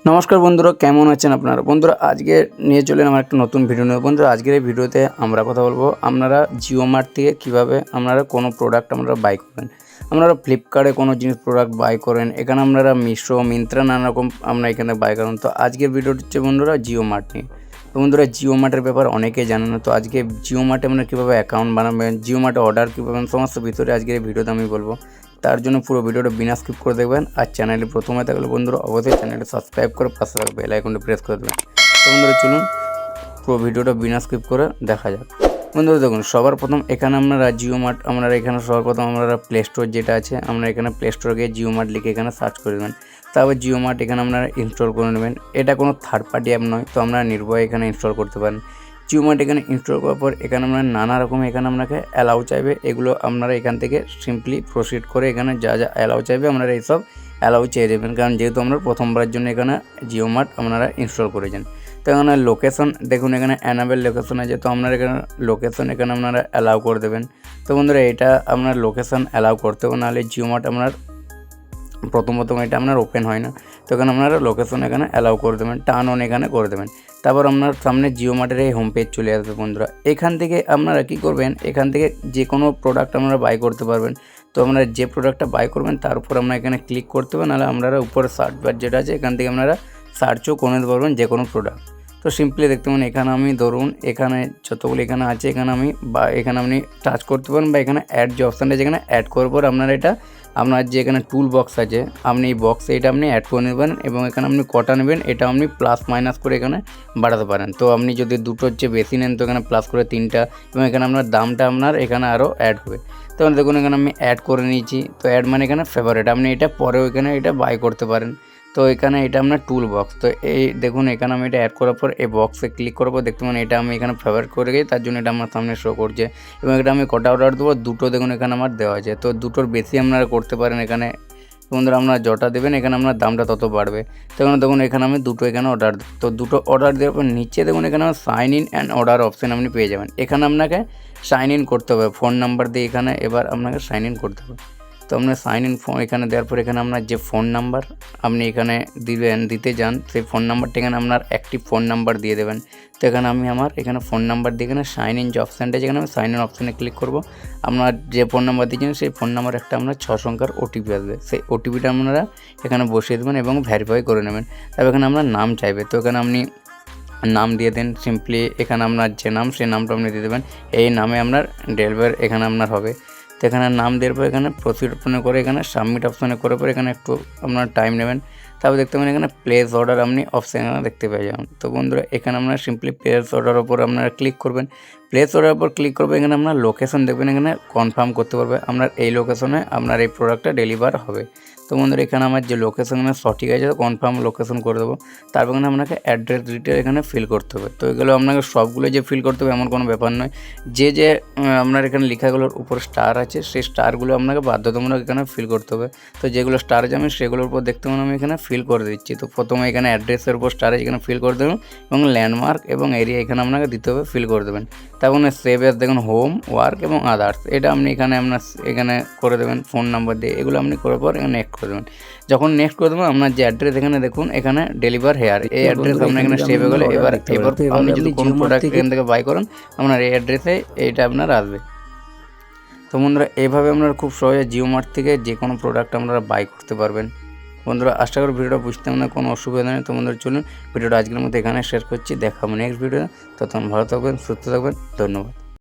নমস্কার বন্ধুরা, কেমন আছেন আপনারা? বন্ধুরা আজকে নিয়ে চলেন আমার একটা নতুন ভিডিও নিয়ে। বন্ধুরা আজকের এই ভিডিওতে আমরা কথা বলবো আপনারা জিও মার্ট থেকে কীভাবে আপনারা কোনো প্রোডাক্ট আপনারা বাই করবেন। আপনারা ফ্লিপকার্টে কোনো জিনিস প্রোডাক্ট বাই করেন, এখানে আপনারা মিশো, মিন্ত্রা নানা রকম আপনারা এখানে বাই করেন। তো আজকের ভিডিওটা হচ্ছে বন্ধুরা জিও মার্ট নিয়ে। তো বন্ধুরা জিও মার্টের ব্যাপার অনেকেই জানে না। তো আজকে জিও মার্টে আপনারা কীভাবে অ্যাকাউন্ট বানাবেন, জিও মার্টে অর্ডার কীভাবে, সমস্ত ভিতরে আজকের এই ভিডিওতে আমি বলবো। তার জন্য পুরো ভিডিওটা বিনা স্কিপ করে দেখবেন। আর চ্যানেলে প্রথমে থাকলে বন্ধুরা অবশ্যই চ্যানেলটা সাবস্ক্রাইব করে পাশে থাকা বেল আইকনটা প্রেস করে দেবেন। তো বন্ধুরা চলুন পুরো ভিডিওটা বিনা স্কিপ করে দেখা যাক। বন্ধুরা দেখুন, সবার প্রথম এখানে আপনারা জিও মার্ট, আপনারা এখানে সবার প্রথম আপনারা প্লে স্টোর যেটা আছে, আমরা এখানে প্লে স্টোরে গিয়ে জিও মার্ট লিখে এখানে সার্চ করে দেবেন। তারপর জিও মার্ট এখানে আপনারা ইনস্টল করে নেবেন। এটা কোনো থার্ড পার্টি অ্যাপ নয়, তো আপনারা নির্ভয়ে এখানে ইনস্টল করতে পারেন। জিও মার্ট এখানে ইনস্টল করার পর এখানে আপনারা নানা রকম এখানে আপনাকে অ্যালাউ চাইবে, এগুলো আপনারা এখান থেকে সিম্পলি প্রসিড করে এখানে যা যা অ্যালাউ চাইবে আপনারা এইসব অ্যালাউ চেয়ে দেবেন। কারণ যেহেতু আপনারা প্রথমবারের জন্য এখানে জিও মার্ট আপনারা ইনস্টল করেছেন। তো এখানে লোকেশন দেখুন, এখানে অ্যানাবেল লোকেশন আছে, তো আপনারা এখানে লোকেশন এখানে আপনারা অ্যালাউ করে দেবেন। তো বন্ধুরা এটা আপনার লোকেশন অ্যালাউ করতে হবে, নাহলে জিও মার্ট আপনার প্রথম এটা আপনার ওপেন হয় না। তো এখানে আপনারা লোকেশন এখানে অ্যালাউ করে দেবেন, টার্ন অন এখানে করে দেবেন। তারপর আপনার সামনে জিও মার্টের এই হোম পেজ চলে আসবে। বন্ধুরা এখান থেকে আপনারা কী করবেন, এখান থেকে যে কোনো প্রোডাক্ট আপনারা বাই করতে পারবেন। তো আপনারা যে প্রোডাক্টটা বাই করবেন তার উপর আপনারা এখানে ক্লিক করতে হবে, নাহলে আপনারা উপরে সার্চ বার যেটা আছে এখান থেকে আপনারা সার্চও করে নিতে পারবেন যে কোনো প্রোডাক্ট। তো সিম্পলি দেখতে পাবেন এখানে আমি ধরুন এখানে যতগুলো এখানে আছে এখানে আমি বা এখানে আপনি টাচ করতে পারেন, বা এখানে অ্যাড যে অপশানটা আছে এখানে অ্যাড করার পর আপনারা এটা আপনার যে এখানে টুল বক্স আছে আপনি এই বক্সে এটা আপনি অ্যাড করে নেবেন, এবং এখানে আপনি কটা নেবেন এটা আপনি প্লাস মাইনাস করে এখানে বাড়াতে পারেন। তো আপনি যদি দুটোর চেয়ে বেশি নেন তো এখানে প্লাস করে 3টা, এবং এখানে আপনার দামটা আপনার এখানে আরও অ্যাড হবে। তো দেখুন এখানে আমি অ্যাড করে নিয়েছি। তো অ্যাড মানে এখানে ফেভারিট, আপনি এটা পরেও এখানে এটা বাই করতে পারেন। তো এখানে এটা আপনার টুল বক্স। তো এই দেখুন এখানে আমি এটা অ্যাড করার পর এই বক্সে ক্লিক করার পর দেখতে পাবেন এটা আমি এখানে ফেভারিট করে গিয়ে তার জন্য এটা আমার সামনে শো করছে, এবং এটা আমি কটা অর্ডার দেবো, দুটো দেখুন এখানে আমার দেওয়া আছে। তো দুটোর বেশি আপনারা করতে পারেন এখানে। বন্ধুরা আপনারা যটা দেবেন এখানে আপনার দামটা তত বাড়বে। তো এখানে দেখুন এখানে আমি দুটো এখানে অর্ডার, তো দুটো অর্ডার দেওয়ার পর নিচে দেখুন এখানে আমার sign in and order option আপনি পেয়ে যাবেন। এখানে আপনাকে সাইন ইন করতে হবে ফোন নাম্বার দিয়ে, এখানে এবার আপনাকে সাইন ইন করতে হবে। তো আপনার সাইন ইন এখানে দেওয়ার পর এখানে আপনার যে ফোন নাম্বার আপনি এখানে দিতে যান, সেই ফোন নাম্বারটা এখানে আপনার অ্যাক্টিভ ফোন নাম্বার দিয়ে দেবেন। তো এখানে আমি আমার এখানে ফোন নাম্বার দিয়ে এখানে সাইন ইন যে অপশানটা যেখানে আমি সাইন ইন অপশানে ক্লিক করব। আপনার যে ফোন নাম্বার দিয়েছেন সেই ফোন নাম্বার একটা আপনার 6 সংখ্যার ওটিপি আসবে, সেই ওটিপিটা আপনারা এখানে বসিয়ে দেবেন এবং ভেরিফাই করে নেবেন। তারপর এখানে আপনার নাম চাইবে, তো এখানে আপনি নাম দিয়ে দেন সিম্পলি। এখানে আপনার যে নাম সেই নামটা আপনি দিয়ে দেবেন, এই নামে আপনার ডেলিভারি এখানে আপনার হবে। তো এখানে নাম দেওয়ার পর এখানে প্রসিড অপশানে করে এখানে সাবমিট অপশানে করার পর এখানে একটু আপনার টাইম নেবেন। তারপর দেখতে পাবেন এখানে প্লেস অর্ডার আপনি অপশান এখানে দেখতে পেয়ে যাবেন। তো বন্ধুরা এখানে আপনারা সিম্পলি প্লেস অর্ডার ওপর আপনারা ক্লিক করবেন। প্লেস অর্ডার ওপর ক্লিক করবেন, এখানে আপনার লোকেশন দেখবেন, এখানে কনফার্ম করতে পারবে আপনার এই লোকেশনে আপনার এই প্রোডাক্টটা ডেলিভার হবে। তো বন্ধুরা এখানে আমার যে লোকেশন সঠিক আছে কনফার্ম লোকেশন করে দেবো। তারপর এখানে আপনাকে অ্যাড্রেস ডিটেল এখানে ফিল করতে হবে। তো এগুলো আপনাকে সবগুলো যে ফিল করতে হবে এমন কোনো ব্যাপার নয়। যে আপনার এখানে লেখাগুলোর উপর স্টার আছে সেই স্টারগুলো আপনাকে বাধ্যতামূলক এখানে ফিল করতে হবে। তো যেগুলো স্টার আছে আমি সেগুলোর উপর দেখতে পাবেন আমি এখানে ফিল করে দিচ্ছি। তো প্রথমে এখানে অ্যাড্রেসের উপর স্টার আছে এখানে ফিল করে দেবেন, এবং ল্যান্ডমার্ক এবং এরিয়া এখানে আপনাকে দিতে হবে, ফিল করে দেবেন। তারপর সেভ এস দেখুন হোম, ওয়ার্ক এবং আদার্স এটা আপনি এখানে আপনার এখানে করে দেবেন ফোন নাম্বার দিয়ে। এগুলো আপনি করার পর এখানে নেক্সট করে দেবেন। যখন নেক্সট করে দেবেন আপনার যে অ্যাড্রেস এখানে দেখুন এখানে ডেলিভার হেয়ার, এই অ্যাড্রেস আপনার এখানে সেভ হয়ে গেলে এবার আপনি যদি কোনো প্রোডাক্ট এখান থেকে বাই করেন আপনার এই অ্যাড্রেসে এইটা আপনার আসবে। তো বন্ধুরা এইভাবে আপনারা খুব সহজে জিও মার্ট থেকে যে কোনো প্রোডাক্ট আপনারা বাই করতে পারবেন। বন্ধুরা আশা করি ভিডিওটা বুঝতে আপনার কোনো অসুবিধা নেই। তো বন্ধুরা চলুন ভিডিওটা আজকের মধ্যে এখানে শেয়ার করছি, দেখাবো নেক্সট ভিডিও। ততক্ষণ ভালো থাকবেন, সুস্থ থাকবেন, ধন্যবাদ।